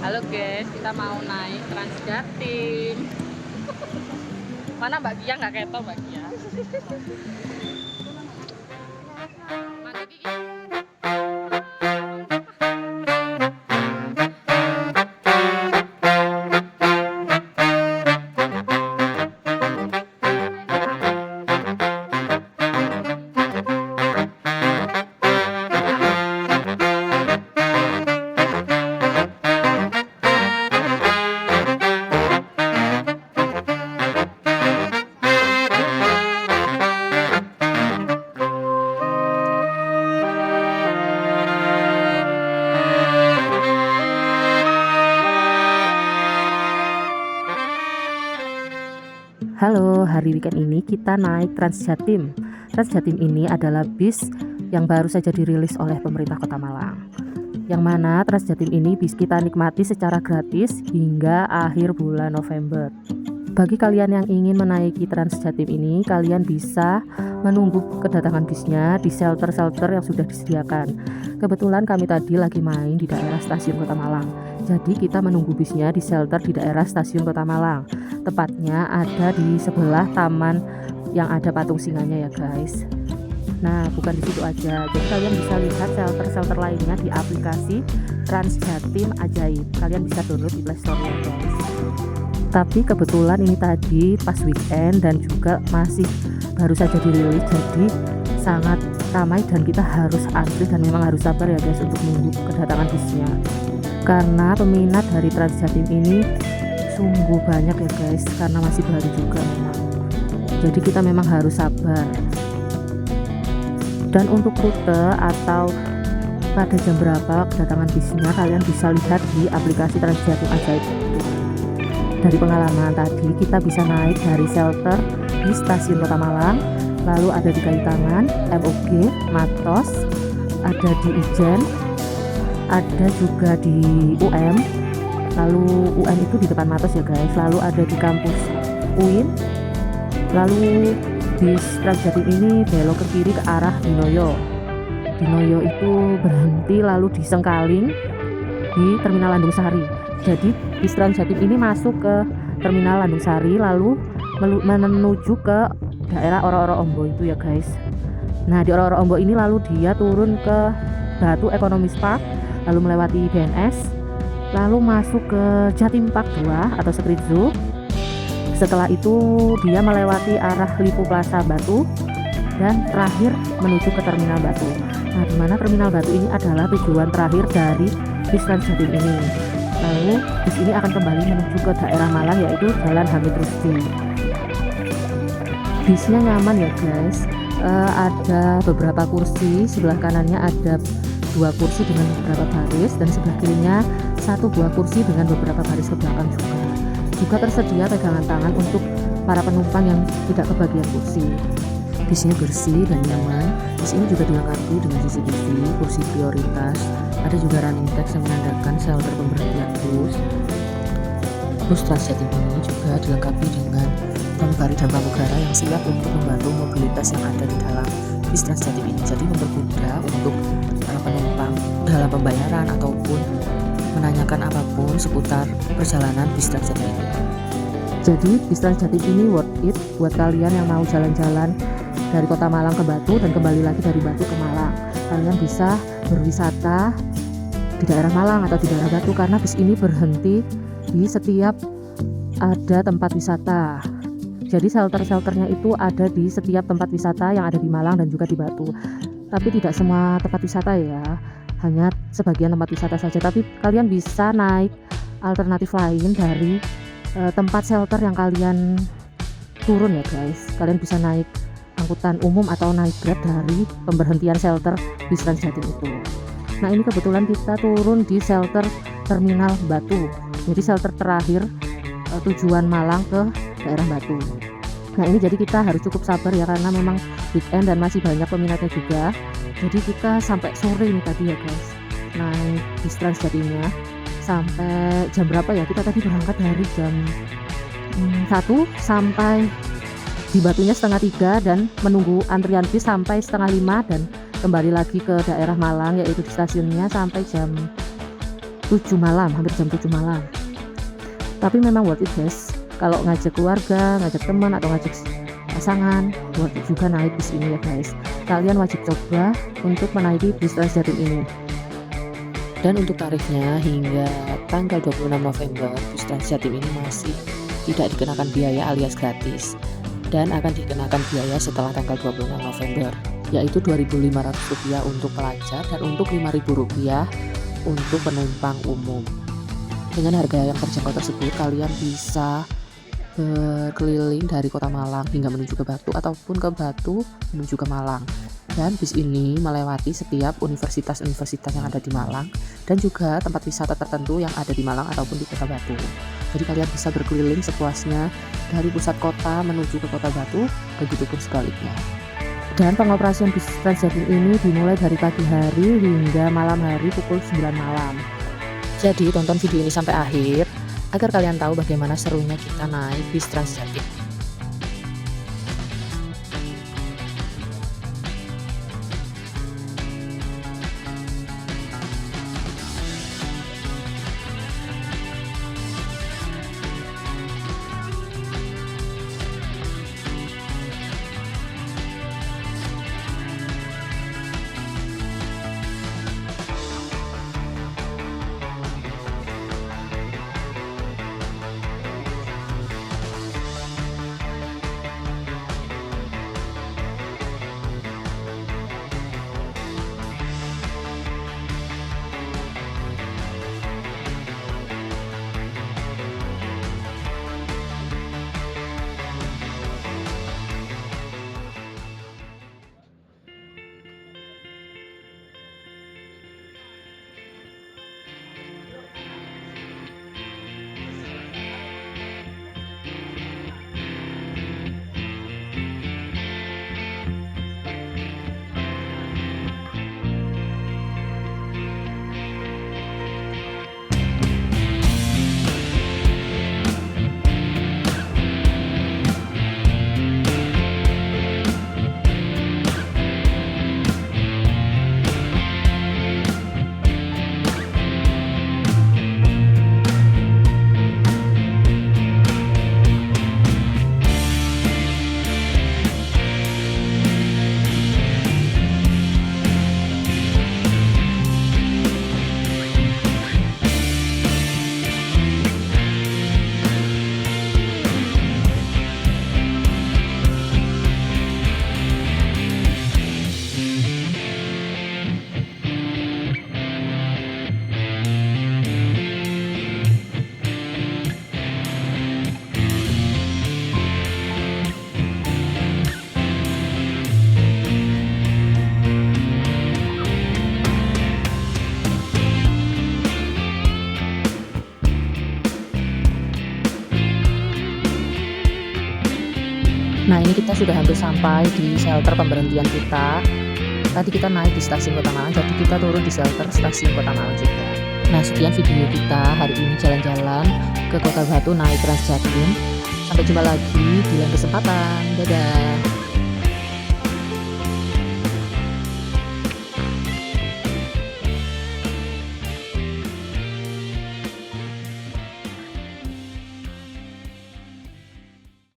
Halo guys, kita mau naik Transjatim. Mana Mbak Kia? Nggak keto Mbak Kia. Mana Kia? Halo, hari weekend ini kita naik Transjatim. Transjatim ini adalah bis yang baru saja dirilis oleh pemerintah Kota Malang. Yang mana Transjatim ini bisa kita nikmati secara gratis hingga akhir bulan November. Bagi kalian yang ingin menaiki Transjatim ini, kalian bisa menunggu kedatangan bisnya di shelter-shelter yang sudah disediakan. Kebetulan kami tadi lagi main di daerah stasiun Kota Malang. Jadi kita menunggu bisnya di shelter di daerah stasiun Kota Malang. Tepatnya ada di sebelah taman yang ada patung singanya ya guys. Nah, bukan di situ aja. Jadi kalian bisa lihat shelter-shelter lainnya di aplikasi Transjatim Ajaib. Kalian bisa download di Play Store ya guys. Tapi kebetulan ini tadi pas weekend dan juga masih baru saja dirilis, jadi sangat ramai dan kita harus antri dan memang harus sabar ya guys untuk menunggu kedatangan bisnya. Karena peminat dari Transjatim ini sungguh banyak ya guys, karena masih baru juga memang. Jadi kita memang harus sabar. Dan untuk rute atau pada jam berapa kedatangan bisnya kalian bisa lihat di aplikasi Transjatim Ajaib. Dari pengalaman tadi kita bisa naik dari shelter di stasiun Kota Malang, lalu ada di Kalitangan, MOG, Matos, ada di Ijen, ada juga di UM. Lalu UM itu di depan Matos ya guys, lalu ada di kampus UIN. Lalu bis Transjatim ini belok ke kiri ke arah Dinoyo. Dinoyo itu berhenti lalu di Sengkaling di Terminal Landung Sari. Jadi bis Transjatim ini masuk ke Terminal Landung Sari lalu menuju ke daerah Oro-Oro Ombo itu ya guys. Nah, di Oro-Oro Ombo ini lalu dia turun ke Batu Economy Park, lalu melewati BNS, lalu masuk ke Jatim Park 2 atau Street Zoo. Setelah itu dia melewati arah Lipo Plaza Batu dan terakhir menuju ke Terminal Batu. Nah, di mana Terminal Batu ini adalah tujuan terakhir dari bis Transjatim ini. Lalu bis ini akan kembali menuju ke daerah Malang yaitu Jalan Hamid Rusdi. Bisnya nyaman ya guys. Ada beberapa kursi, sebelah kanannya ada 2 kursi dengan beberapa baris dan sebelah kirinya 1 buah kursi dengan beberapa baris ke belakang juga. Juga tersedia pegangan tangan untuk para penumpang yang tidak kebagian kursi. Bisnya bersih dan nyaman. Bis ini juga dilengkapi dengan CCTV, kursi prioritas, ada juga running text yang menandakan shelter pemberhentian bus. Bus Transjatim ini juga dilengkapi dengan pramugari dan pramugara yang siap untuk membantu mobilitas yang ada di dalam bis Transjatim ini. Jadi mempermudah untuk para penumpang dalam pembayaran ataupun menanyakan apapun seputar perjalanan bis Transjatim ini. Jadi bis Transjatim ini worth it buat kalian yang mau jalan-jalan dari Kota Malang ke Batu dan kembali lagi dari Batu ke Malang. Kalian bisa berwisata di daerah Malang atau di daerah Batu karena bis ini berhenti di setiap ada tempat wisata. Jadi shelter-shelternya itu ada di setiap tempat wisata yang ada di Malang dan juga di Batu. Tapi tidak semua tempat wisata ya, hanya sebagian tempat wisata saja. Tapi kalian bisa naik alternatif lain dari tempat shelter yang kalian turun ya guys. Kalian bisa naik angkutan umum atau naik Grab dari pemberhentian shelter bis Transjatim itu. Nah, ini kebetulan kita turun di shelter Terminal Batu. Jadi shelter terakhir tujuan Malang ke daerah Batu. Nah, ini jadi kita harus cukup sabar ya karena memang weekend dan masih banyak peminatnya juga. Jadi kita sampai sore ini tadi ya guys naik bis Transjatimnya. Sampai jam berapa ya? Kita tadi berangkat dari jam 1 sampai di Batunya 2:30 dan menunggu antrian bis sampai 4:30 dan kembali lagi ke daerah Malang yaitu di stasiunnya sampai jam 7 malam, hampir jam 7 malam. Tapi memang worth it guys, kalau ngajak keluarga, ngajak teman atau ngajak pasangan, worth it juga naik bis ini ya guys. Kalian wajib coba untuk menaiki bis Transjatim ini. Dan untuk tarifnya hingga tanggal 26 November bus Transjatim ini masih tidak dikenakan biaya alias gratis, dan akan dikenakan biaya setelah tanggal 26 November, yaitu Rp2.500 untuk pelajar dan untuk Rp5.000 untuk penumpang umum. Dengan harga yang terjangkau tersebut, kalian bisa berkeliling dari kota Malang hingga menuju ke Batu ataupun ke Batu menuju ke Malang. Dan bis ini melewati setiap universitas-universitas yang ada di Malang dan juga tempat wisata tertentu yang ada di Malang ataupun di kota Batu. Jadi kalian bisa berkeliling sepuasnya dari pusat kota menuju ke kota Batu, begitupun sebaliknya. Dan pengoperasian bis Transjatim ini dimulai dari pagi hari hingga malam hari pukul 9 malam. Jadi tonton video ini sampai akhir agar kalian tahu bagaimana serunya kita naik bis Transjatim. Nah ini kita sudah hampir sampai di shelter pemberhentian kita. Tadi kita naik di stasiun Kota Malang, jadi kita turun di shelter stasiun Kota Malang juga. Nah sekian video kita hari ini jalan-jalan ke Kota Batu naik Transjatim. Sampai jumpa lagi di lain kesempatan. Dadah.